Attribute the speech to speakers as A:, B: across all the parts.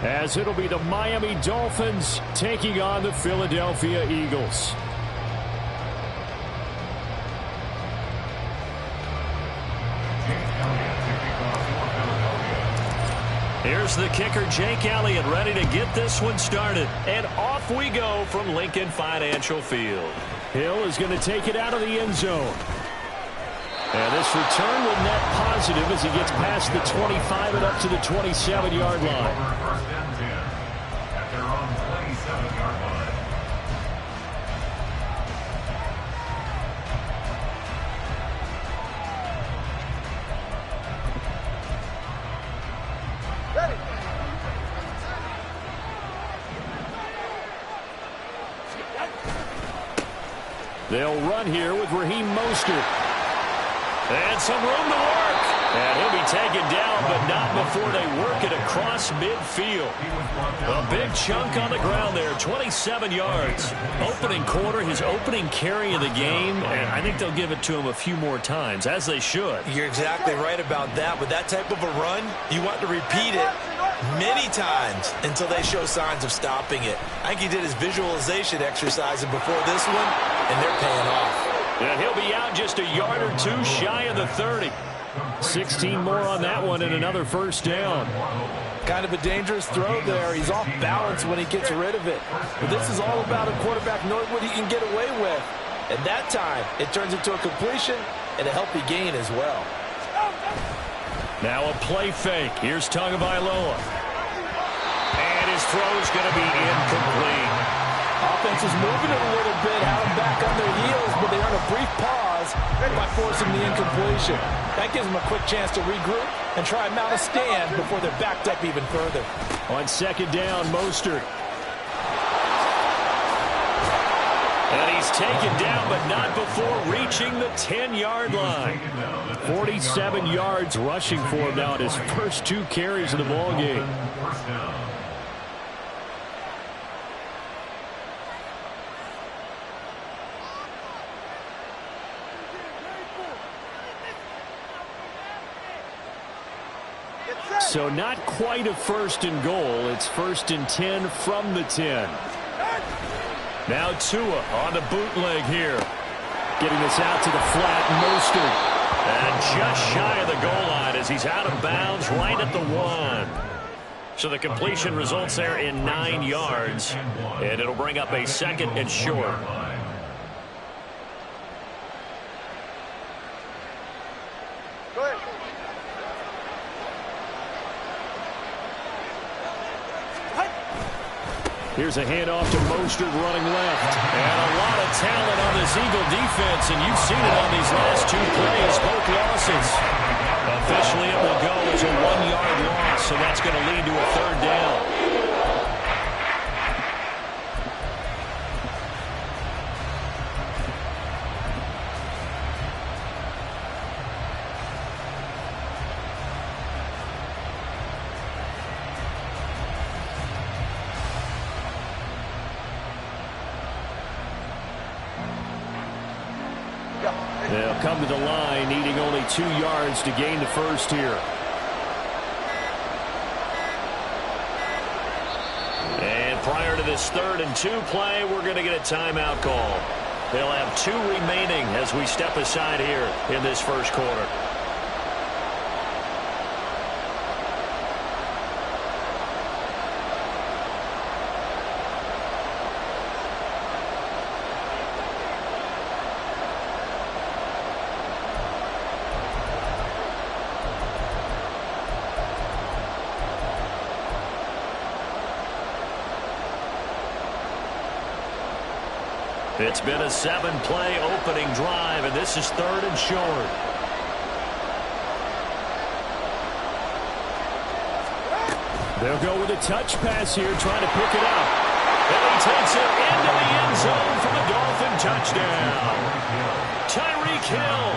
A: as it'll be the Miami Dolphins taking on the Philadelphia Eagles. Here's the kicker, Jake Elliott, ready to get this one started. And off we go from Lincoln Financial Field. Hill is going to take it out of the end zone. And this return will net positive as he gets past the 25 and up to the 27-yard line.
B: First and 10 at their own 27-yard line.
A: They'll run here with Raheem Mostert. And some room to work. And he'll be taken down, but not before they work it across midfield. A big chunk on the ground there, 27 yards. Opening quarter, his opening carry of the game, and I think they'll give it to him a few more times, as they should.
C: You're exactly right about that. With that type of a run, you want to repeat it many times until they show signs of stopping it. I think he did his visualization exercise before this one, and they're paying off.
A: And he'll be out just a yard or two shy of the 30. 16 more on that one and another first down.
D: Kind of a dangerous throw there. He's off balance when he gets rid of it. But this is all about a quarterback knowing what he can get away with. And that time, it turns into a completion and a healthy gain as well.
A: Now a play fake. Here's Tagovailoa. And his throw's going to be incomplete.
D: Offense is moving it a little bit, have them back on their heels, but they earn a brief pause by forcing the incompletion. That gives them a quick chance to regroup and try and mount a stand before they're backed up even further.
A: On second down, Mostert. And he's taken down, but not before reaching the 10-yard line. 47 yards rushing for him now in his first two carries of the ballgame. So not quite a first and goal. It's first and 10 from the 10. Now Tua on the bootleg here. Getting this out to the flat, Mostert. And just shy of the goal line as he's out of bounds right at the 1. So the completion results there in 9 yards. And it'll bring up a second and short. Here's a handoff to Mostert running left. And a lot of talent on this Eagle defense, and you've seen it on these last two plays, both losses. Officially, it will go as a 1-yard loss, so that's going to lead to a third down. They'll come to the line, needing only 2 yards to gain the first here. And prior to this 3rd and 2 play, we're going to get a timeout call. They'll have 2 remaining as we step aside here in this first quarter. It's been a 7-play opening drive, and this is 3rd and short. They'll go with a touch pass here, trying to pick it up. And he takes it into the end zone for the Dolphin touchdown. Tyreek Hill,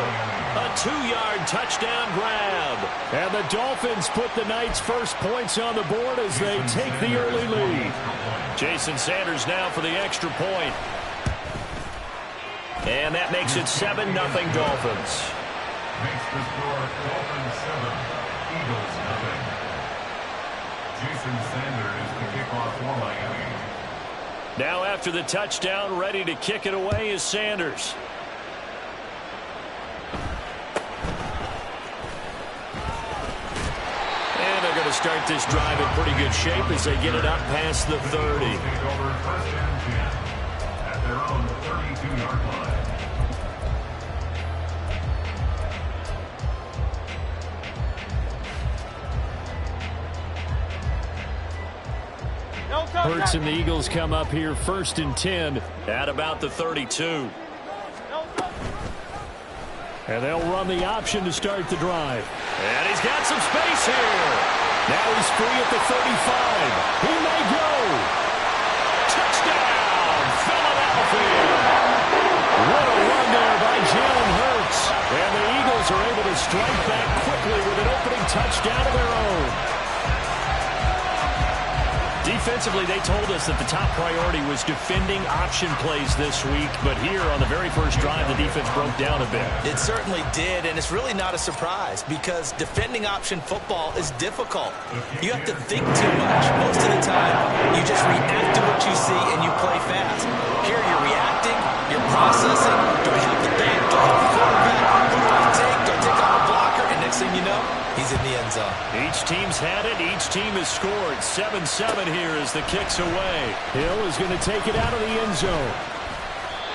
A: a 2-yard touchdown grab. And the Dolphins put the Knights' first points on the board as they take the early lead. Jason Sanders now for the extra point. And that makes it 7-0 Dolphins.
B: Makes the score Dolphins 7, Eagles 0. Jason Sanders
A: Now after the touchdown, ready to kick it away is Sanders. And they're going to start this drive in pretty good shape as they get it up past the 30.
B: At their own 32-yard line.
A: Hurts and the Eagles come up here 1st and 10 at about the 32. And they'll run the option to start the drive. And he's got some space here. Now he's free at the 35. He may go. Touchdown, Philadelphia. What a run there by Jalen Hurts. And the Eagles are able to strike back quickly with an opening touchdown of their own. Defensively, they told us that the top priority was defending option plays this week, but here on the very first drive, the defense broke down a bit.
C: It certainly did, and it's really not a surprise because defending option football is difficult. You have to think too much. Most of the time, you just react to what you see and you play fast. Here, you're reacting, you're processing. Do I have the bank? Do I have the quarterback? Who do I take? Do I take on a blocker? And next thing you know, he's in the end zone.
A: Each team's had it. Each team has scored. 7-7 here as the kick's away. Hill is going to take it out of the end zone.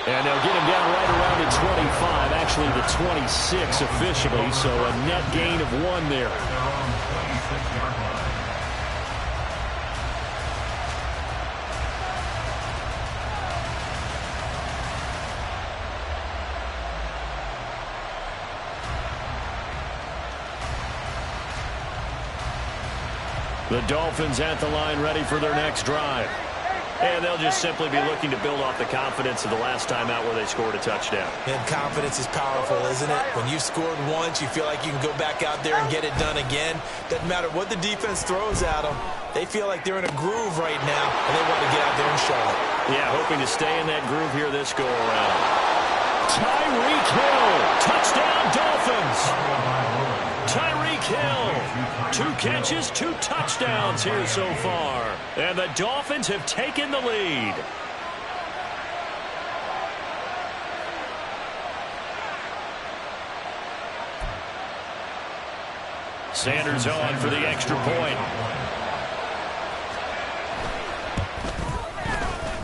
A: And they'll get him down right around the 25. Actually, the 26 officially. So a net gain of 1 there. The Dolphins at the line ready for their next drive. And they'll just simply be looking to build off the confidence of the last time out where they scored a touchdown.
C: And confidence is powerful, isn't it? When you've scored once, you feel like you can go back out there and get it done again. Doesn't matter what the defense throws at them. They feel like they're in a groove right now, and they want to get out there and show it.
A: Yeah, hoping to stay in that groove here this go-around. Tyreek Hill, touchdown Dolphins. Tyreek Hill, 2 catches, 2 touchdowns here so far. And the Dolphins have taken the lead. Sanders on for the extra point.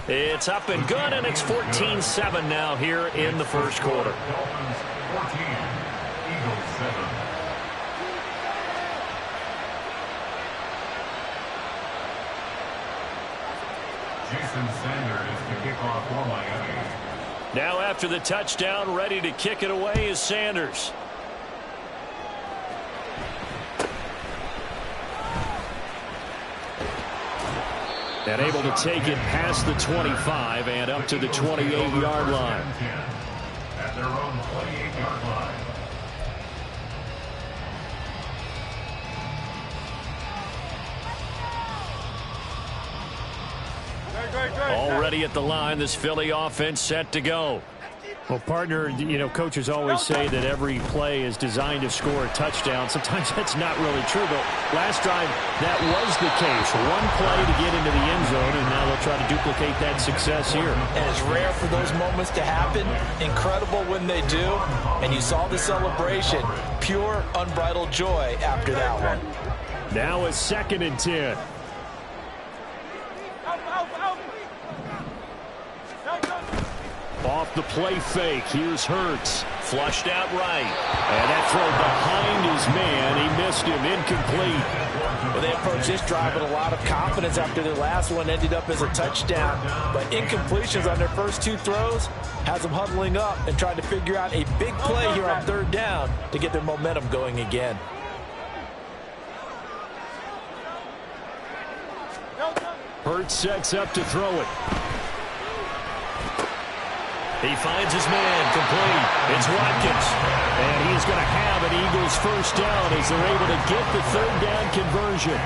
A: It's up and good, and it's 14-7 now here in the first quarter.
B: Dolphins 14, Eagles 7. Jason Sanders to kick off for Miami.
A: Now after the touchdown, ready to kick it away is Sanders. And able to take it past the 25 and up to the 28-yard line.
B: At their own 28-yard line.
A: Already at the line, this Philly offense set to go. Well, partner, you know, coaches always say that every play is designed to score a touchdown. Sometimes that's not really true, but last drive, that was the case. One play to get into the end zone, and now they'll try to duplicate that success here.
D: And it's rare for those moments to happen. Incredible when they do. And you saw the celebration. Pure, unbridled joy after that one.
A: Now a 2nd and 10. Off the play fake, here's Hurts. Flushed out right. And that throw behind his man. He missed him, incomplete.
D: Well, they approached this drive with a lot of confidence after their last one ended up as a touchdown. But incompletions on their first 2 throws has them huddling up and trying to figure out a big play here on 3rd down to get their momentum going again.
A: Hurts sets up to throw it. He finds his man, complete. It's Watkins. And he's going to have an Eagles first down as they're able to get the 3rd down conversion.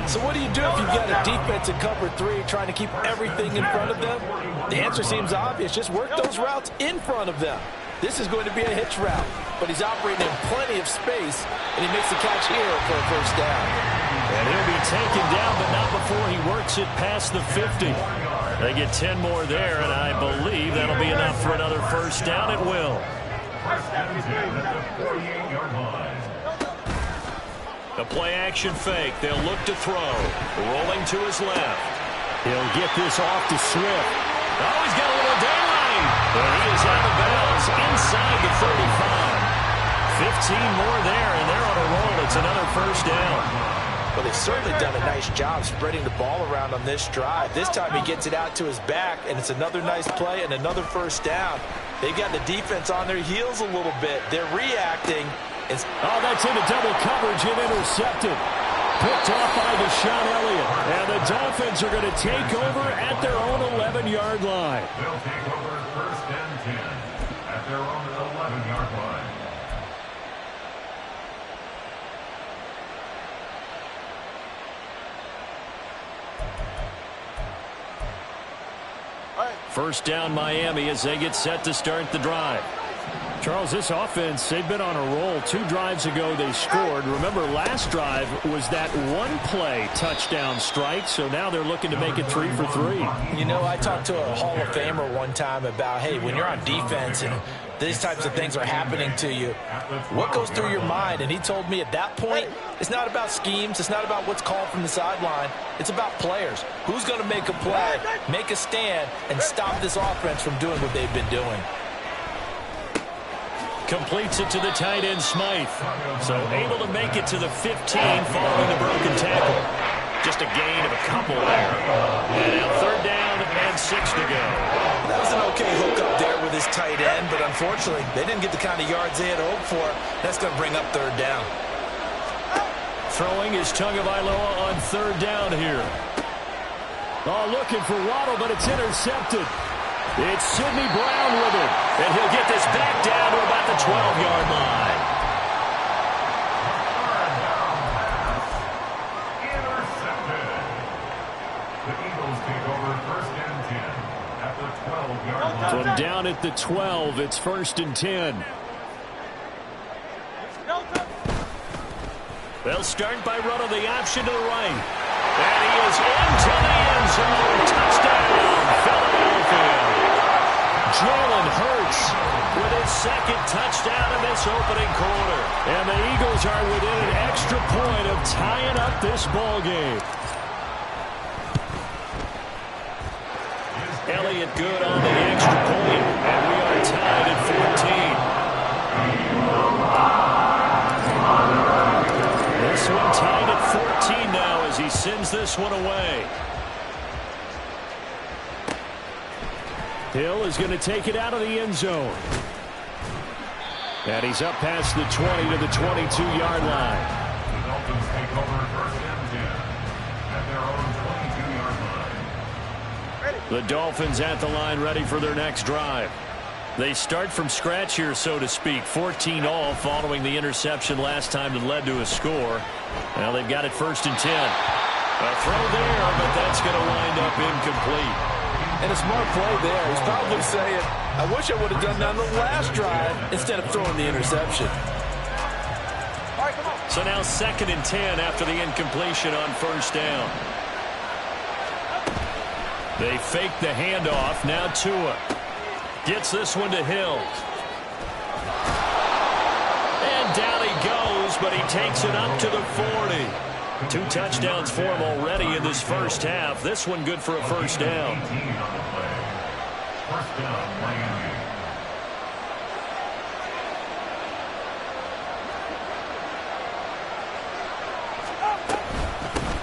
D: So what do you do if you've got a defense in cover 3 trying to keep everything in front of them? The answer seems obvious. Just work those routes in front of them. This is going to be a hitch route, but he's operating in plenty of space, and he makes the catch here for a first down.
A: And he'll be taken down, but not before he works gets it past the 50. They get 10 more there, and I believe that'll be enough for another first down. It will.
B: First down and 10 at the 48-yard line.
A: The play-action fake. They'll look to throw. Rolling to his left. He'll get this off to Swift. Oh, he's got a little daylight. But he is out of bounds inside the 35. 15 more there, and they're on a roll. It's another first down.
C: Well, they've certainly done a nice job spreading the ball around on this drive. This time he gets it out to his back, and it's another nice play and another first down. They've got the defense on their heels a little bit. They're reacting.
A: Oh, that's into double coverage and intercepted. Picked off by Deshaun Elliott. And the Dolphins are going to take over at their own 11-yard line.
B: They'll take over first and 10 at their own 11-yard line.
A: First down Miami as they get set to start the drive. Charles, this offense, they've been on a roll. 2 drives ago they scored. Remember, last drive was that one-play touchdown strike, so now they're looking to make it 3 for 3.
C: You know, I talked to a Hall of Famer one time about, hey, when you're on defense and these types of things are happening to you, what goes through your mind? And he told me at that point, it's not about schemes. It's not about what's called from the sideline. It's about players. Who's going to make a play, make a stand, and stop this offense from doing what they've been doing?
A: Completes it to the tight end, Smythe. So able to make it to the 15 following the broken tackle. Just a gain of a couple there. And now third down and 6 to go.
C: That was an okay hook up there with his tight end, but unfortunately, they didn't get the kind of yards they had hoped for. That's going to bring up third down.
A: Throwing is Tagovailoa on third down here. Oh, looking for Waddle, but it's intercepted. It's Sidney Brown with it, and he'll get this back down to about the 12-yard line.
B: Intercepted. The Eagles take over first and 10 at the 12-yard line.
A: From down at the 12, it's first and 10. They'll start by running the option to the right. And he is into the end zone. Touchdown, Philadelphia. Jalen Hurts with his second touchdown in this opening quarter. And the Eagles are within an extra point of tying up this ball game. Elliott good on the extra point, and we are tied at 14. This one tied at 14 now as he sends this one away. Hill is going to take it out of the end zone. And he's up past the 20 to the 22-yard line.
B: The Dolphins take over first and 10 at their own 22-yard line.
A: The Dolphins at the line ready for their next drive. They start from scratch here, so to speak. 14 all following the interception last time that led to a score. Now they've got it first and 10. A throw there, but that's going to wind up incomplete.
D: And a smart play there. He's probably saying, I wish I would have done that on the last drive instead of throwing the interception.
A: So now second and 10 after the incompletion on first down. They fake the handoff. Now Tua gets this one to Hill. And down he goes, but he takes it up to the 40. 2 touchdowns for him already in this first half. This one good for a first down.
B: First down, Miami.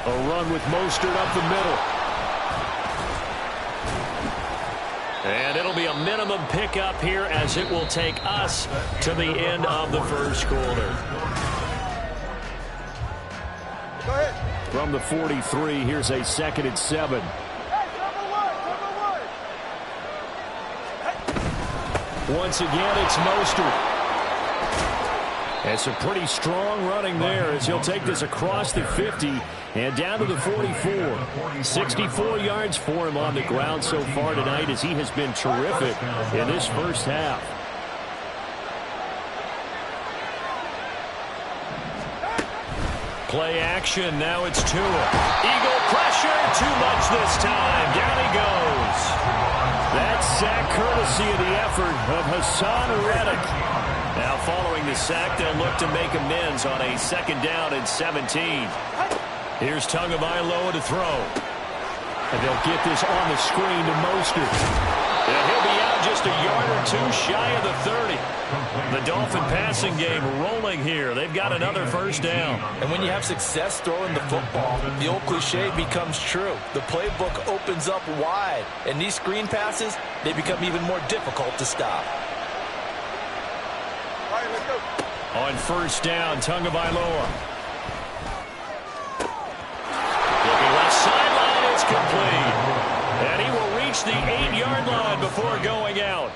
A: A run with Mostert up the middle. And it'll be a minimum pickup here as it will take us to the end of the first quarter. From the 43, here's a second and 7. Once again, it's Mostert. And some pretty strong running there as he'll take this across the 50 and down to the 44. 64 yards for him on the ground so far tonight as he has been terrific in this first half. Play action. Now it's Tua. Eagle pressure. Too much this time. Down he goes. That sack courtesy of the effort of Hassan Reddick. Now following the sack, they'll look to make amends on a 2nd down and 17. Here's Tagovailoa to throw. And they'll get this on the screen to Mostert. And he'll be out just a yard or two shy of the 30. The Dolphin passing game rolling here. They've got another 1st down.
D: And when you have success throwing the football, the old cliche becomes true. The playbook opens up wide. And these screen passes, they become even more difficult to stop.
E: All right, let's go.
A: On 1st down, Tagovailoa. Looking left sideline, it's complete. And he will reach the 8-yard line before going out.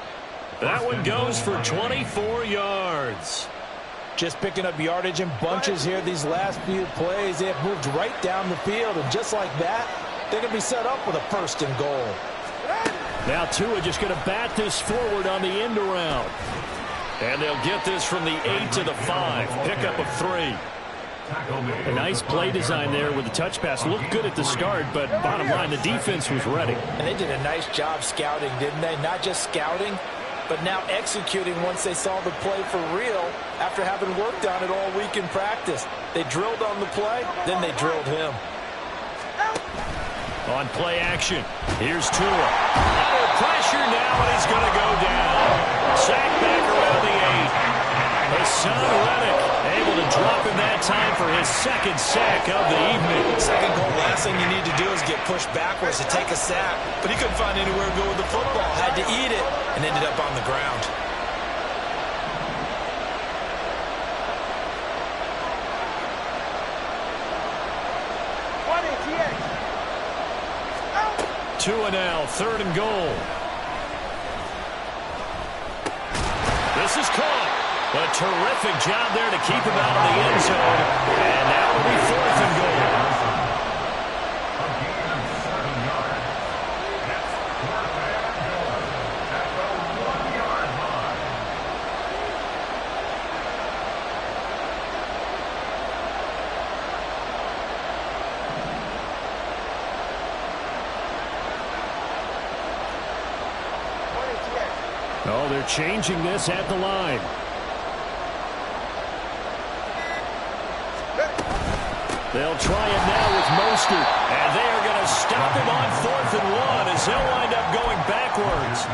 A: That one goes for 24 yards.
D: Just picking up yardage in bunches here these last few plays. They have moved right down the field, and just like that, they're going to be set up with a 1st and goal.
A: Now Tua just going to bat this forward on the end around. And they'll get this from the 8 to the 5. Pickup of 3. A nice play design there with the touch pass. Looked good at the start, but bottom line, the defense was ready.
D: And they did a nice job scouting, didn't they? Not just scouting, but now executing once they saw the play for real after having worked on it all week in practice. They drilled on the play, then they drilled him.
A: On play action, here's Tua. Under pressure now, and he's going to go down. Sack back around the 8. Hassan Reddick able to drop in that time for his 2nd sack of the evening.
C: 2nd goal, last thing you need to do is get pushed backwards to take a sack. But he couldn't find anywhere to go with the football. Had to eat it and ended up on the ground.
A: Tua now, 3rd and goal. This is caught. A terrific job there to keep him out of the end zone. And now it'll be 4th and goal.
B: A gain of 7 yards. That's 4th and goal at the 1-yard line.
A: Oh, they're changing this at the line. They'll try it now with Mostert, and they are going to stop him on 4th and 1 as he'll wind up going backwards.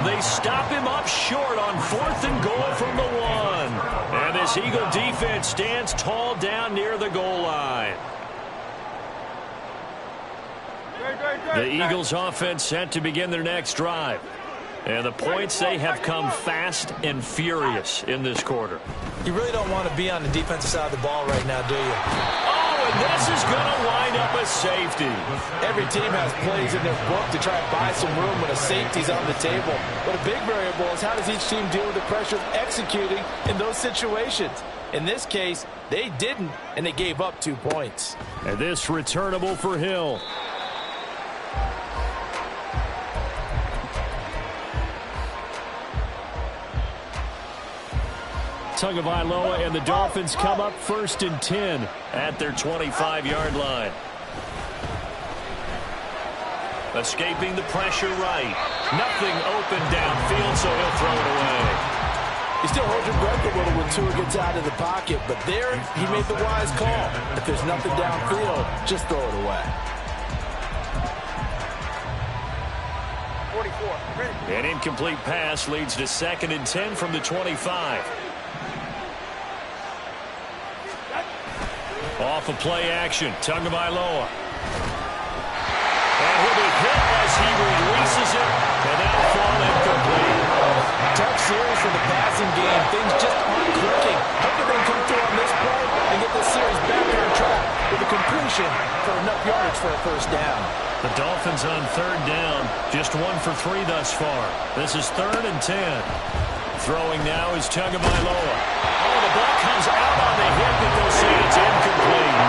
A: They stop him up short on 4th and goal from the 1. And this Eagle defense stands tall down near the goal line. The Eagles offense set to begin their next drive. And the points, they have come fast and furious in this quarter.
C: You really don't want to be on the defensive side of the ball right now, do you?
A: Oh, and this is going to wind up a safety.
D: Every team has plays in their book to try and buy some room when a safety's on the table. But a big variable is how does each team deal with the pressure of executing in those situations. In this case, they didn't, and they gave up 2 points.
A: And this returnable for Hill. Tagovailoa and the Dolphins come up 1st and 10 at their 25-yard line. Escaping the pressure right. Nothing open downfield, so he'll throw it away.
D: You still hold your breath a little when Tua gets out of the pocket, but there he made the wise call. If there's nothing downfield, just throw it away.
E: 44.
A: An incomplete pass leads to 2nd and 10 from the 25. Off of play action, Tagovailoa. And he'll be hit as he releases it, and that'll fall incomplete.
D: Tough series for the passing game. Things just aren't clicking. Hoping they can come through on this play and get this series back on track with a completion for enough yards for a 1st down.
A: The Dolphins on 3rd down, just 1 for 3 thus far. This is 3rd and 10. Throwing now is Tagovailoa. Oh, the ball comes out on the hit, but they'll say it's incomplete.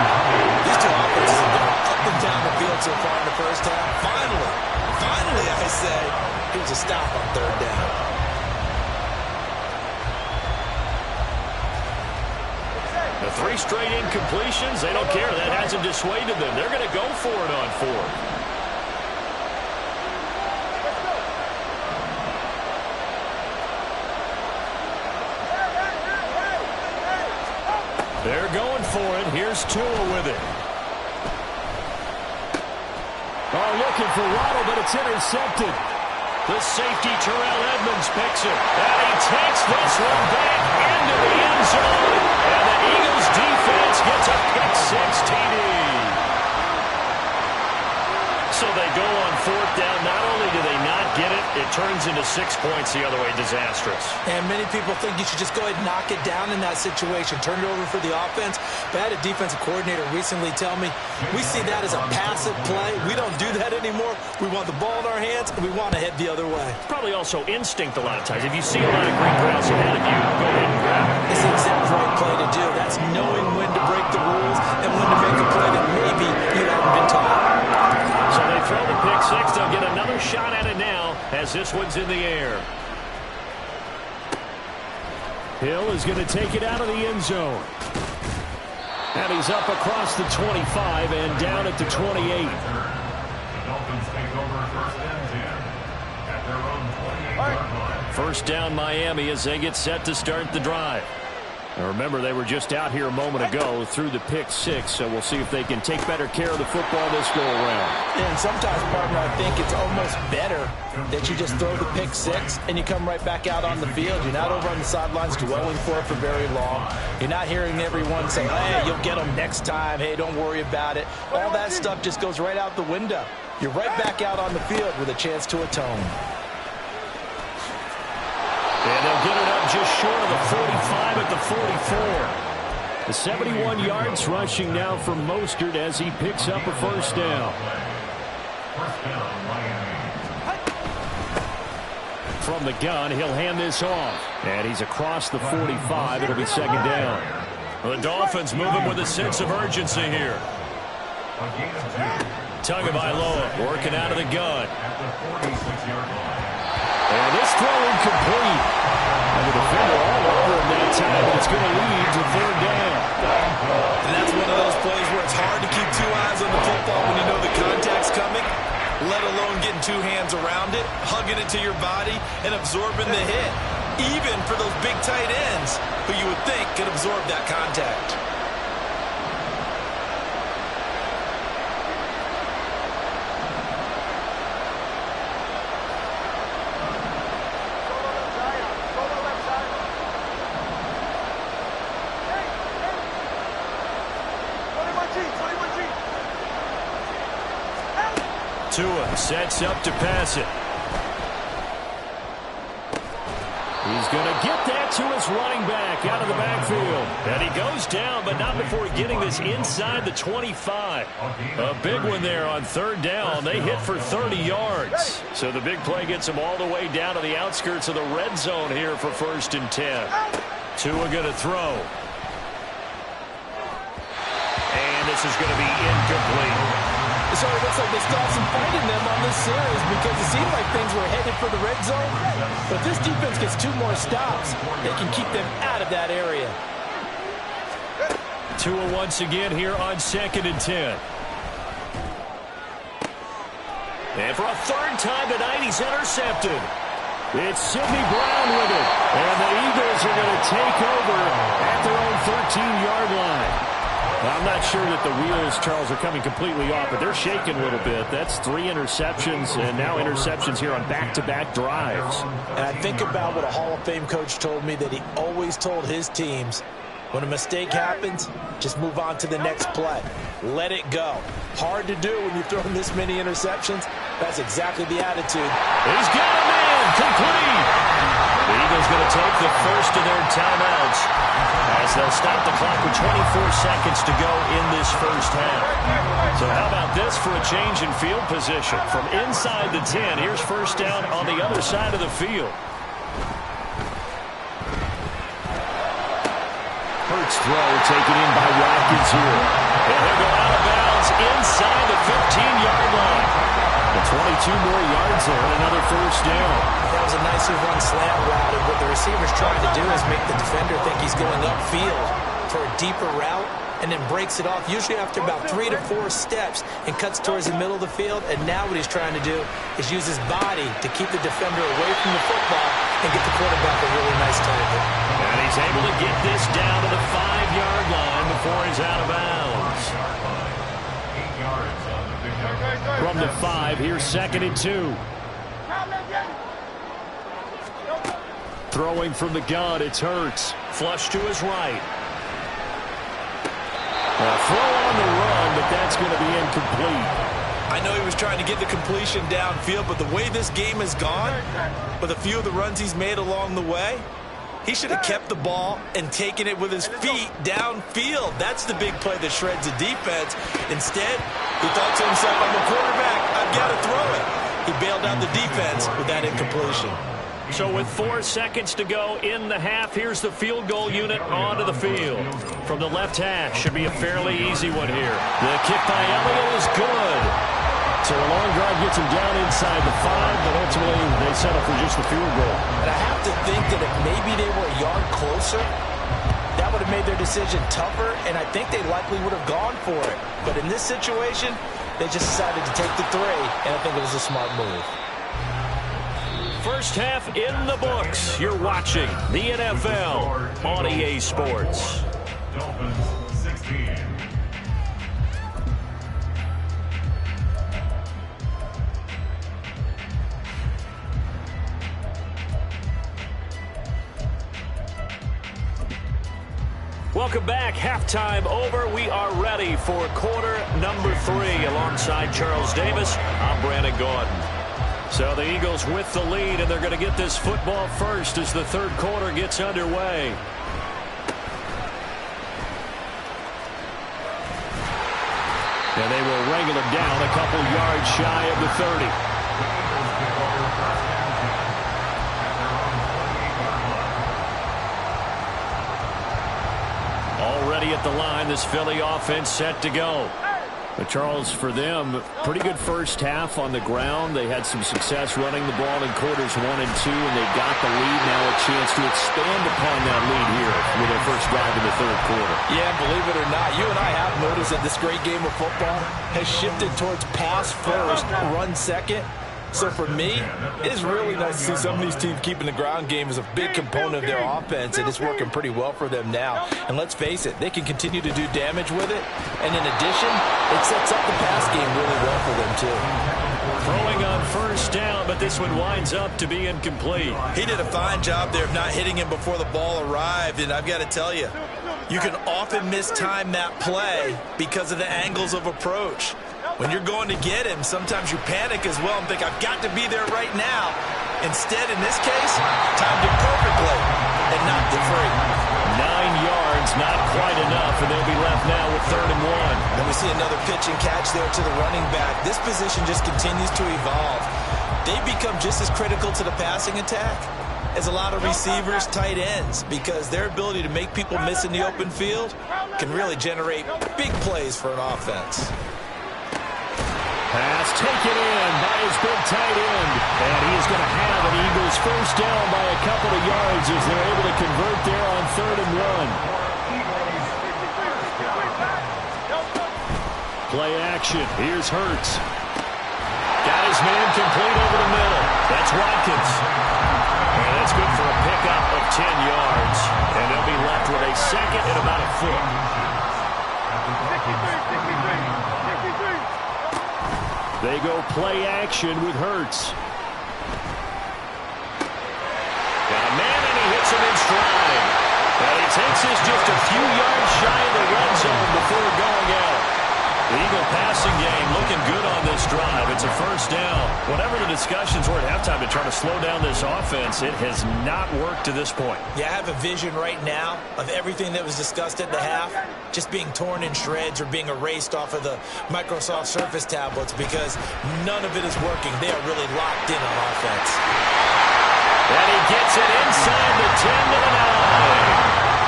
C: These two offenses have gone up and down the field so far in the 1st half. Finally, I say, here's a stop on 3rd down.
A: The 3 straight incompletions, they don't care. That hasn't dissuaded them. They're going to go for it on 4th. They're going for it. Here's Tua with it. Oh, looking for Waddle, but it's intercepted. The safety, Terrell Edmonds, picks it. And he takes this one back into the end zone. And the Eagles defense gets a pick-6 TD. So they go on 4th down. Not only do they not get it, it turns into 6 points the other way. Disastrous.
C: And many people think you should just go ahead and knock it down in that situation. Turn it over for the offense. But I had a defensive coordinator recently tell me, we see that as a passive play. We don't do that anymore. We want the ball in our hands, and we want to head the other way.
A: It's probably also instinct a lot of times. If you see a lot of green grass ahead of you, go ahead and grab it.
C: It's the exact right play to do. That's knowing when to break the rules and when to make a play that maybe you haven't been taught.
A: So they throw the pick-6. They'll get another shot at it now as this one's in the air. Hill is going to take it out of the end zone. And he's up across the 25 and down at the 28.
B: The Dolphins take over 1st and 10 at their own 28-yard line.
A: First down Miami as they get set to start the drive. Now remember, they were just out here a moment ago through the pick-6, so we'll see if they can take better care of the football this go-around.
D: And sometimes, partner, I think it's almost better that you just throw the pick-6 and you come right back out on the field. You're not over on the sidelines dwelling for it for very long. You're not hearing everyone say, hey, you'll get them next time. Hey, don't worry about it. All that stuff just goes right out the window. You're right back out on the field with a chance to atone.
A: And they'll get it up just short of the 45 at the 44. The 71 yards rushing now from Mostert as he picks up a first down.
B: First down, Miami.
A: From the gun, he'll hand this off. And he's across the 45. It'll be second down. The Dolphins moving with a sense of urgency here.
B: A gain of 2.
A: Tagovailoa working out of the gun.
B: At the 46-yard line.
A: And this throw incomplete. And the defender all over him that time. It's going to lead to 3rd down.
C: And that's one of those plays where it's hard to keep 2 eyes on the football when you know the contact's coming, let alone getting 2 hands around it, hugging it to your body, and absorbing the hit. Even for those big tight ends who you would think could absorb that contact.
A: Tua sets up to pass it. He's going to get that to his running back out of the backfield. And he goes down, but not before getting this inside the 25. A big one there on 3rd down. They hit for 30 yards. So the big play gets them all the way down to the outskirts of the red zone here for 1st and 10. Tua going to throw. And this is going to be incomplete.
D: So it looks like they still have some fight in them on this series because it seemed like things were headed for the red zone. But this defense gets 2 more stops. They can keep them out of that area.
A: Tua once again here on 2nd and 10. And for a 3rd time tonight, he's intercepted. It's Sidney Brown with it. And the Eagles are going to take over at their own 13-yard line. I'm not sure that the wheels, Charles, are coming completely off, but they're shaking a little bit. That's 3 interceptions, and now interceptions here on back-to-back drives.
D: And I think about what a Hall of Fame coach told me that he always told his teams, when a mistake happens, just move on to the next play. Let it go. Hard to do when you've thrown this many interceptions. That's exactly the attitude.
A: He's got a man, complete. The Eagles going to take the first of their timeouts as they'll stop the clock with 24 seconds to go in this first half. So how about this for a change in field position? From inside the 10, here's first down on the other side of the field. Hurts throw taken in by Watkins here. And he'll go out of bounds inside the 15-yard line. The 22 more yards there and another first down.
C: That was a nicely run slant route, and what the receiver's trying to do is make the defender think he's going upfield. for a deeper route and then breaks it off, usually after about 3 to 4 steps, and cuts towards the middle of the field. And now what he's trying to do is use his body to keep the defender away from the football and get the quarterback a really nice target.
A: And he's able to get this down to the 5-yard line before he's out of bounds.
B: 8 yards on the big yard.
A: From the 5, here's 2nd and 2. Throwing from the gun, it's Hurts. Flush to his right. A throw on the run, but that's going to be incomplete.
C: I know he was trying to get the completion downfield, but the way this game has gone, with a few of the runs he's made along the way, he should have kept the ball and taken it with his feet downfield. That's the big play that shreds the defense. Instead, he thought to himself, I'm a quarterback, I've got to throw it. He bailed out the defense with that incompletion.
A: So with 4 seconds to go in the half, here's the field goal unit onto the field. From the left hash, should be a fairly easy one here. The kick by Elliott is good. So a long drive gets him down inside the 5, but ultimately they settle for just the field goal.
D: And I have to think that if maybe they were a yard closer, that would have made their decision tougher, and I think they likely would have gone for it. But in this situation, they just decided to take the 3, and I think it was a smart move.
A: First half in the books. You're watching the NFL on EA Sports.
B: Dolphins 16.
A: Welcome back. Halftime over. We are ready for quarter number 3. Alongside Charles Davis, I'm Brandon Gordon. So the Eagles with the lead, and they're going to get this football first as the third quarter gets underway. And they will wrangle him down a couple yards shy of the 30. Already at the line, this Philly offense set to go. But Charles, for them, pretty good first half on the ground. They had some success running the ball in quarters 1 and 2, and they got the lead. Now a chance to expand upon that lead here with their first drive in the third quarter.
D: Yeah, believe it or not, you and I have noticed that this great game of football has shifted towards pass first, run second. So for me, it is really nice to see some of these teams keeping the ground game as a big component of their offense, and it's working pretty well for them now. And let's face it, they can continue to do damage with it. And in addition, it sets up the pass game really well for them too.
A: Throwing on first down, but this one winds up to be incomplete.
C: He did a fine job there of not hitting him before the ball arrived, and I've got to tell you, you can often mistime that play because of the angles of approach. When you're going to get him, sometimes you panic as well and think, I've got to be there right now. Instead, in this case, timed it perfectly and knocked it free.
A: 9 yards, not quite enough, and they'll be left now with 3rd and 1.
C: And we see another pitch and catch there to the running back. This position just continues to evolve. They become just as critical to the passing attack as a lot of receivers, tight ends, because their ability to make people miss in the open field can really generate big plays for an offense.
A: Pass taken in by his big tight end. And he is going to have an Eagles first down by a couple of yards as they're able to convert there on 3rd and 1. Play action. Here's Hurts. Got his man complete over the middle. That's Watkins. And that's good for a pickup of 10 yards. And they'll be left with a second and about a foot. They go play action with Hurts. Got a man, and he hits him in stride. And he takes this just a few yards shy of the red zone before going out. The Eagle passing game looking good on this drive. It's a first down. Whatever the discussions were at halftime to try to slow down this offense, it has not worked to this point.
C: Yeah, I have a vision right now of everything that was discussed at the half just being torn in shreds or being erased off of the Microsoft Surface tablets because none of it is working. They are really locked in on offense.
A: And he gets it inside the 10 to the 9.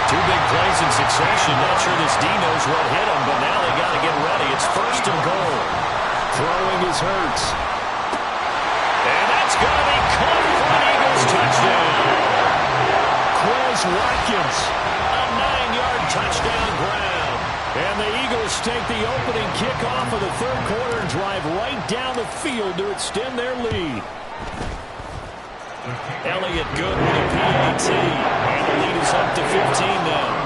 A: 2 big plays in succession. Not sure this D knows what hit him, but now they got to get ready. It's 1st and goal. Throwing his Hurts. And that's going to be caught for an Eagles touchdown. Quez Watkins, a 9-yard touchdown ground. And the Eagles take the opening kickoff of the third quarter and drive right down the field to extend their lead. Elliott good with a PAT. And the lead is up to 15 now.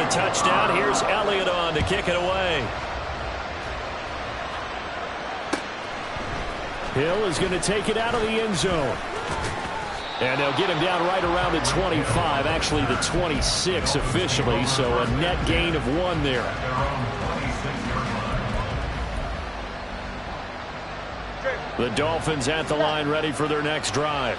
A: Touchdown. Here's Elliott on to kick it away. Hill is going to take it out of the end zone. And they'll get him down right around the 25, actually the 26 officially, so a net gain of 1 there. The Dolphins at the line ready for their next drive.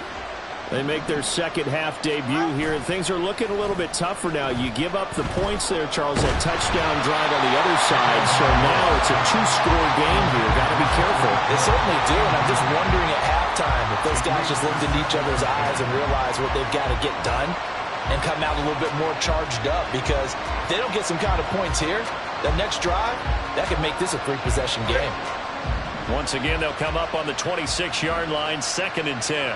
A: They make their second half debut here, and things are looking a little bit tougher now. You give up the points there, Charles, that touchdown drive on the other side, so now it's a 2-score game here. Got to be careful.
D: They certainly do, and I'm just wondering at halftime if those guys just looked into each other's eyes and realize what they've got to get done and come out a little bit more charged up, because if they don't get some kind of points here, that next drive, that could make this a 3-possession game.
A: Once again, they'll come up on the 26-yard line, 2nd and 10.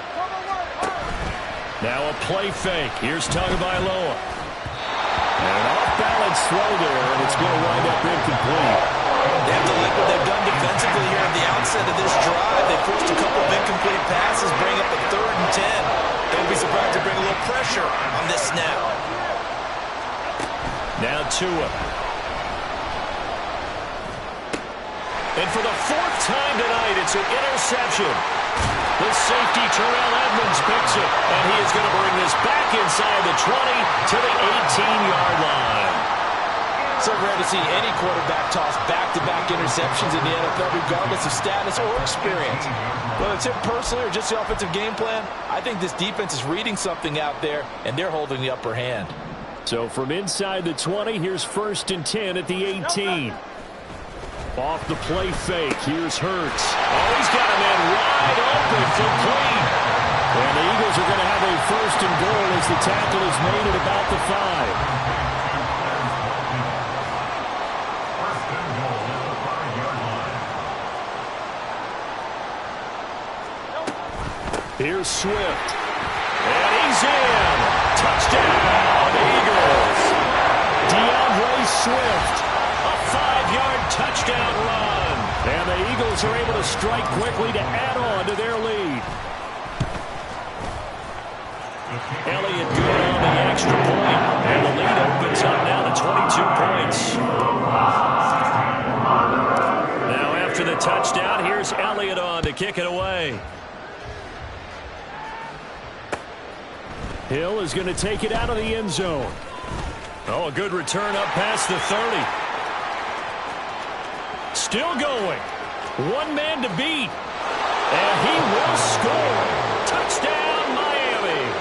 A: Now a play fake. Here's Tagovailoa. And an off-balance throw there, and it's going to wind up incomplete.
C: They have to like what they've done defensively here at the outset of this drive. They forced a couple of incomplete passes, bring up a 3rd and 10. Don't be surprised to bring a little pressure on this snap.
A: Now Tua. And for the 4th time tonight, it's an interception. The safety, Terrell Edmonds, picks it, and he is going to bring this back inside the 20 to the 18-yard line.
D: So rare to see any quarterback toss back-to-back interceptions in the NFL, regardless of status or experience. Whether it's him personally or just the offensive game plan, I think this defense is reading something out there, and they're holding the upper hand.
A: So from inside the 20, here's 1st and 10 at the 18. Off the play fake, here's Hurts. Oh, he's got a man wide open, complete. And the Eagles are going to have a 1st and goal as the tackle is made at about the 5. Here's Swift. And he's in. Touchdown, Eagles. DeAndre Swift. A 5-yard touchdown run. And the Eagles are able to strike quickly to add on to their lead. Elliott good on the extra point. And the lead opens up now to 22 points. Now after the touchdown, here's Elliott on to kick it away. Hill is going to take it out of the end zone. Oh, a good return up past the 30. Still going. 1 man to beat. And he will score. Touchdown, Miami.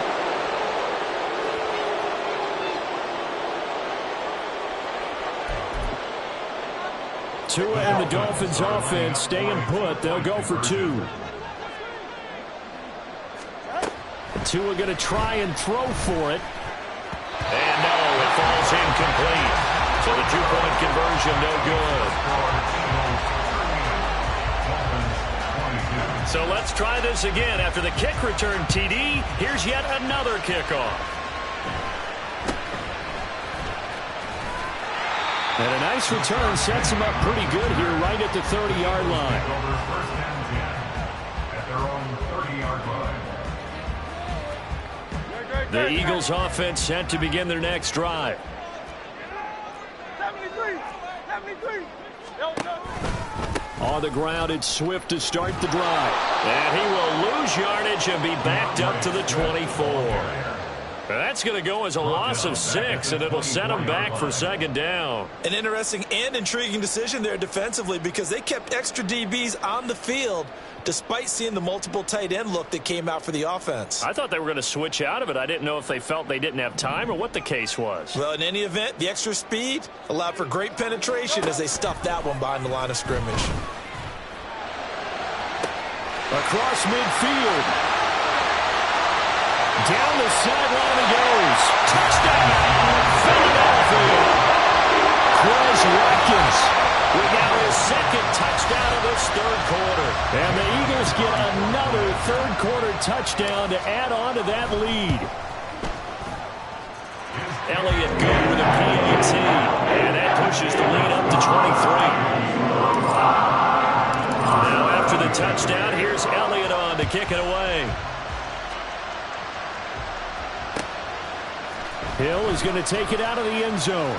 A: Tua and the Dolphins offense staying put. They'll go for 2. Tua going to try and throw for it. And no, it falls incomplete. So the 2-point conversion, no good. So let's try this again. After the kick return TD, here's yet another kickoff. And a nice return sets him up pretty good here right at the 30-yard line. The Eagles offense set to begin their next drive.
E: 73.
A: On the ground, it's Swift to start the drive. And he will lose yardage and be backed up to the 24. That's going to go as a loss of 6, and it'll set him back for 2nd down.
C: An interesting and intriguing decision there defensively, because they kept extra DBs on the field despite seeing the multiple tight end look that came out for the offense.
A: I thought they were going to switch out of it. I didn't know if they felt they didn't have time or what the case was.
C: Well, in any event, the extra speed allowed for great penetration as they stuffed that one behind the line of scrimmage.
A: Across midfield. Down the sideline he goes. Touchdown, Philadelphia. Quez Watkins with now his second touchdown of this third quarter. And the Eagles get another third-quarter touchdown to add on to that lead. Elliott good with a PAT, and that pushes the lead up to 23. Now after the touchdown, here's Elliott on to kick it away. Hill is going to take it out of the end zone.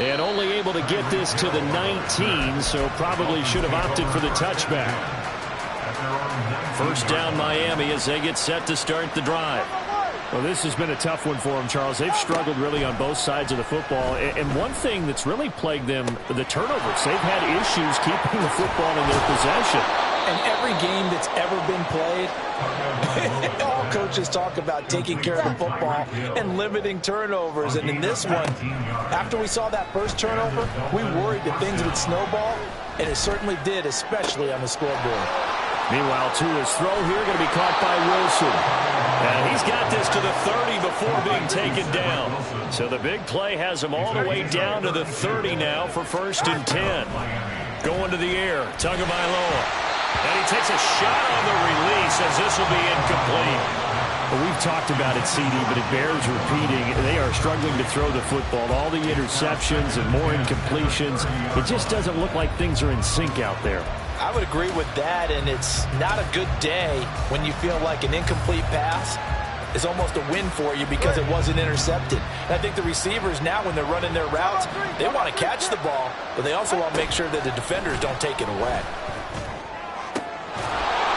A: And only able to get this to the 19, so probably should have opted for the touchback. First down Miami as they get set to start the drive. Well, this has been a tough one for them, Charles. They've struggled really on both sides of the football. And one thing that's really plagued them, the turnovers. They've had issues keeping the football in their possession.
D: And every game that's ever been played, all coaches talk about taking care of the football and limiting turnovers. And in this one, after we saw that first turnover, we worried that things would snowball, and it certainly did, especially on the scoreboard.
A: Meanwhile, Tua's throw here going to be caught by Wilson. And he's got this to the 30 before being taken down. So the big play has him all the way down to the 30 now for 1st and 10. Going to the air, Tagovailoa. And he takes a shot on the release as this will be incomplete. Well, we've talked about it, CD, but it bears repeating. They are struggling to throw the football. All the interceptions and more incompletions. It just doesn't look like things are in sync out there.
D: I would agree with that, and it's not a good day when you feel like an incomplete pass is almost a win for you because it wasn't intercepted. And I think the receivers now, when they're running their routes, they want to catch the ball, but they also want to make sure that the defenders don't take it away.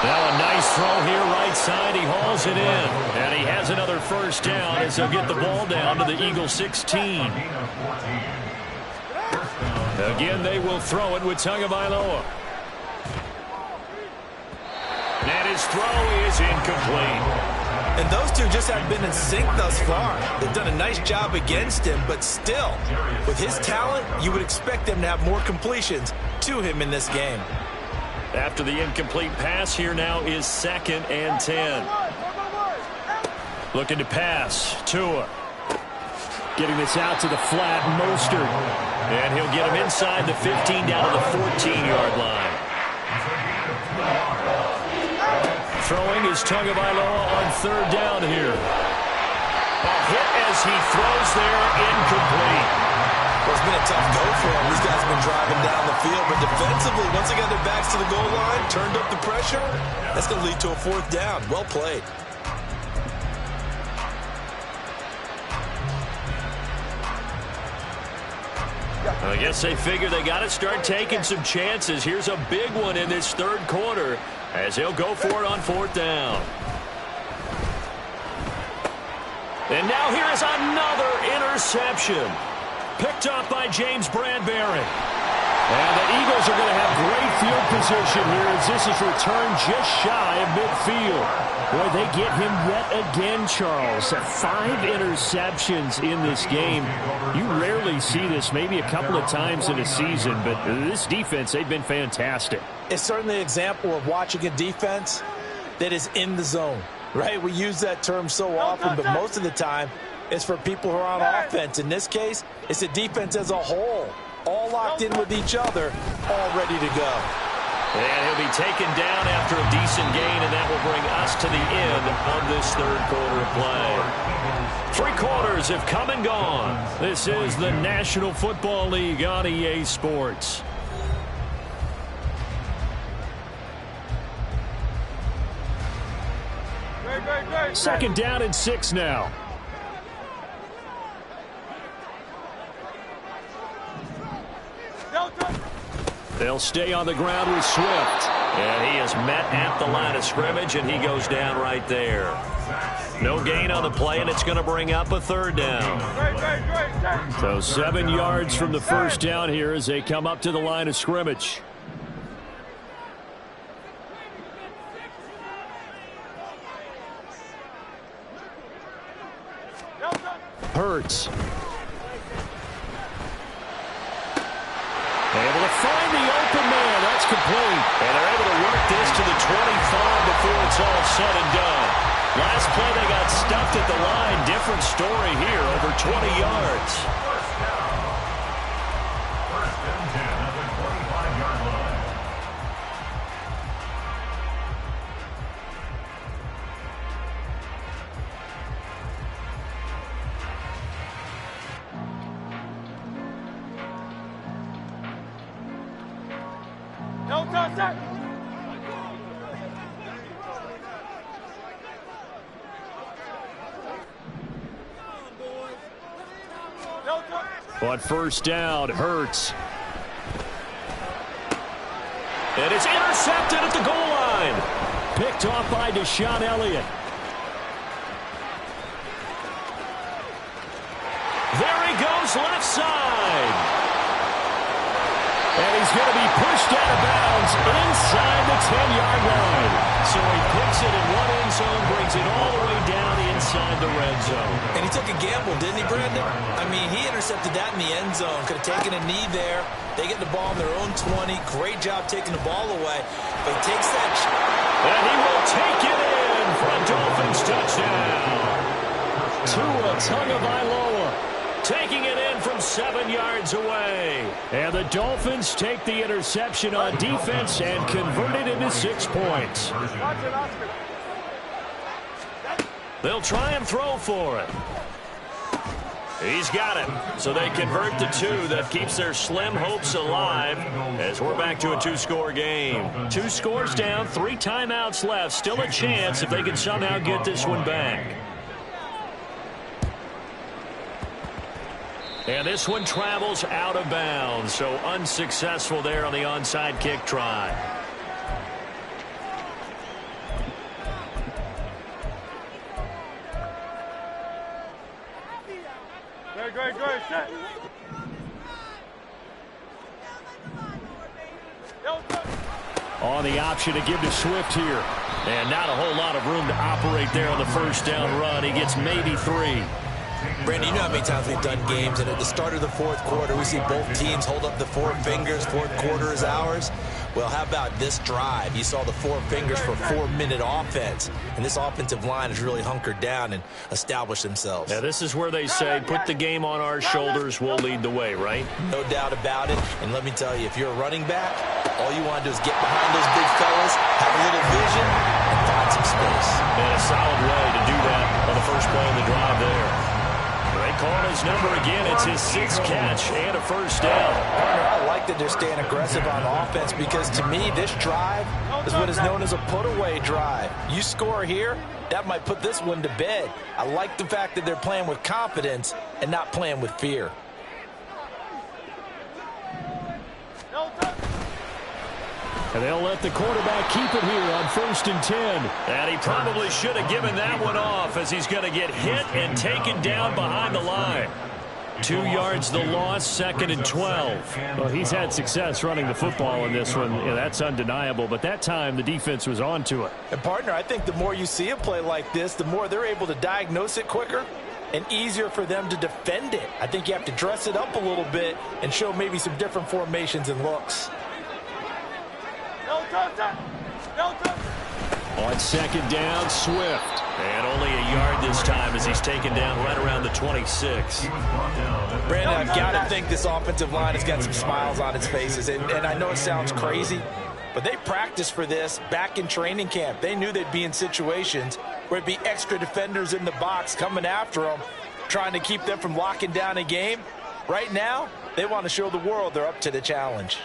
A: Now a nice throw here right side. He hauls it in. And he has another first down as he'll get the ball down to the Eagles 16. Again, they will throw it with Tagovailoa. And his throw is incomplete.
C: And those two just haven't been in sync thus far. They've done a nice job against him, but still, with his talent, you would expect them to have more completions to him in this game.
A: After the incomplete pass, here now is 2nd and 10. Looking to pass. Tua. Getting this out to the flat. Mostert. And he'll get him inside the 15 down to the 14-yard line. Throwing is Tagovailoa on 3rd down here. A hit as he throws there, incomplete.
C: Well, it's been a tough go for him. These guys have been driving down the field, but defensively, once they got their backs to the goal line, turned up the pressure, that's going to lead to a 4th down. Well played.
A: I guess they figure they got to start taking some chances. Here's a big one in this 3rd quarter as they'll go for it on 4th down. And now here is another interception. Picked up by James Bradbury. And the Eagles are going to have great field position here as this is returned just shy of midfield. Boy, they get him yet again, Charles. 5 interceptions in this game. You rarely see this, maybe a couple of times in a season, but this defense, they've been fantastic.
D: It's certainly an example of watching a defense that is in the zone, right? We use that term so often, but most of the time, it's for people who are on offense. In this case, it's the defense as a whole, all locked in with each other, all ready to go.
A: And he'll be taken down after a decent gain, and that will bring us to the end of this 3rd quarter of play. 3 quarters have come and gone. This is the National Football League on EA Sports. Second down and 6 now. They'll stay on the ground with Swift. And he is met at the line of scrimmage, and he goes down right there. No gain on the play, and it's going to bring up a 3rd down. So 7 yards from the first down here as they come up to the line of scrimmage. Hurts. Able to find the open man. That's complete. And they're able to work this to the 25 before it's all said and done. Last play, they got stuffed at the line. Different story here, over 20 yards.
B: First and 10 at the 25-yard line.
E: No contact.
A: But first down, Hurts. And it's intercepted at the goal line. Picked off by Deshaun Elliott. There he goes, left side. And he's going to be pushed out of bounds inside the 10-yard line. So he puts it in one end zone, brings it all the way down inside the red zone.
C: And he took a gamble, didn't he, Brandon? I mean, he intercepted that in the end zone. Could have taken a knee there. They get the ball on their own 20. Great job taking the ball away. But he takes that.
A: And he will take it in for a Dolphins touchdown. Tua Tagovailoa taking it in from 7 yards away. And the Dolphins take the interception on defense and convert it into 6 points. They'll try and throw for it. He's got it. So they convert the 2. That keeps their slim hopes alive as we're back to a 2-score game. 2 scores down, 3 timeouts left. Still a chance if they can somehow get this one back. And this one travels out of bounds, so unsuccessful there on the onside kick try.
E: Great, set.
A: On the option to give to Swift here. And not a whole lot of room to operate there on the first down run. He gets maybe 3.
C: Brandon, you know how many times we've done games, and at the start of the fourth quarter, we see both teams hold up the 4 fingers, fourth quarter is ours. Well, how about this drive? You saw the 4 fingers for 4-minute offense, and this offensive line has really hunkered down and established themselves.
A: Now, this is where they say, put the game on our shoulders, we'll lead the way, right?
C: No doubt about it, and let me tell you, if you're a running back, all you want to do is get behind those big fellas, have a little vision, and find some space.
A: And a solid way to do that on the first play of the drive there. They call his number again. It's his 6th catch and a first down.
D: Partner, I like that they're staying aggressive on offense because, to me, this drive is what is known as a put-away drive. You score here, that might put this one to bed. I like the fact that they're playing with confidence and not playing with fear.
A: And they'll let the quarterback keep it here on 1st and 10. And he probably should have given that one off as he's going to get hit and taken down behind the line. 2 yards the loss, 2nd and 12. Well, he's had success running the football in this one. Yeah, that's undeniable. But that time, the defense was on to it.
D: And, partner, I think the more you see a play like this, the more they're able to diagnose it quicker and easier for them to defend it. I think you have to dress it up a little bit and show maybe some different formations and looks.
A: On 2nd down, Swift. And only a yard this time as he's taken down right around the 26.
D: Brandon, I've got to think this offensive line has got some smiles on its faces. And I know it sounds crazy, but they practiced for this back in training camp. They knew they'd be in situations where it'd be extra defenders in the box coming after them, trying to keep them from locking down a game. Right now, they want to show the world they're up to the challenge.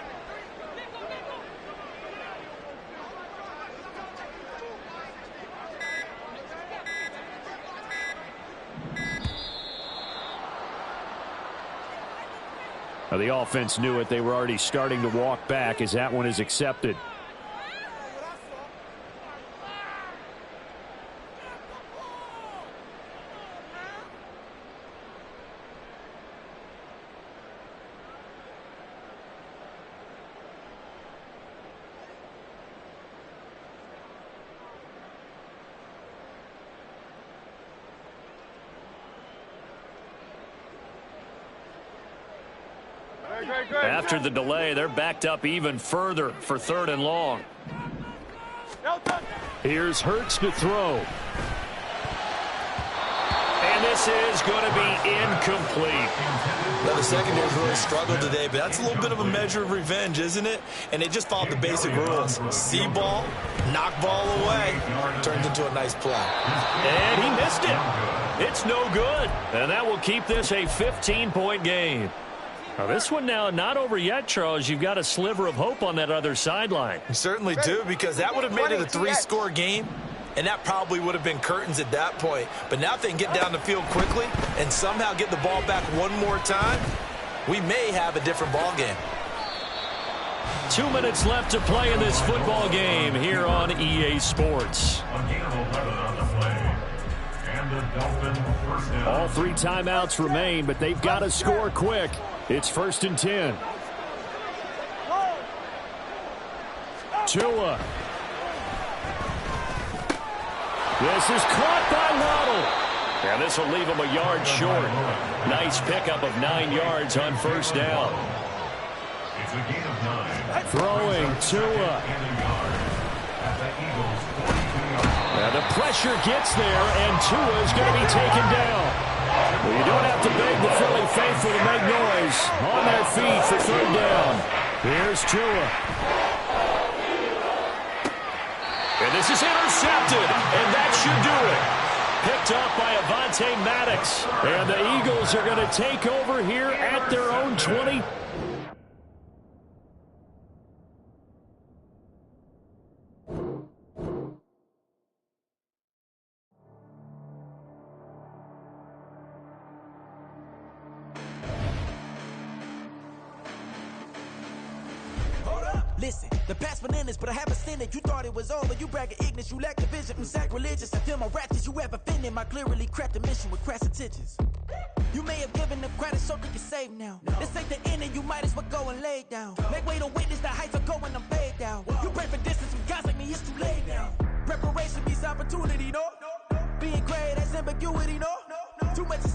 A: Now, the offense knew it. They were already starting to walk back as that one is accepted. After the delay, they're backed up even further for 3rd and long. Here's Hurts to throw. And this is going to be incomplete.
C: Now, the secondary's really struggled today, but that's a little bit of a measure of revenge, isn't it? And they just followed the basic rules. See ball, knock ball away, turns into a nice play.
A: And he missed it. It's no good. And that will keep this a 15-point game. Now, this one now not over yet, Charles. You've got a sliver of hope on that other sideline.
C: You certainly do, because that would have made it a 3-score game, and that probably would have been curtains at that point. But now if they can get down the field quickly and somehow get the ball back one more time, we may have a different ball game.
A: 2 minutes left to play in this football game here on EA Sports. All 3 timeouts remain, but they've got to score quick. It's 1st and 10. Tua. This is caught by Waddle. And this will leave him a yard short. Nice pickup of 9 yards on 1st down. Throwing Tua. Now the pressure gets there, and Tua is going to be taken down. Well, you don't have to beg the Philly faithful to make noise. On their feet for 3rd down. Here's Tua. And this is intercepted, and that should do it. Picked up by Avonte Maddox. And the Eagles are going to take over here at their own 20.
F: Listen, the past bananas, but I haven't seen it. You thought it was over, you bragging ignorance, you lack the vision. I'm sacrilegious, I feel my raptors, you ever offended my clearly crafted mission with crass intentions. You may have given them credit so they can save now. This ain't the end and you might as well go and lay down. Make way to witness the heights are going, I'm paid down. You pray for distance from guys like me, it's too late now. Preparation means opportunity, no? Being great, that's ambiguity, no? Too much is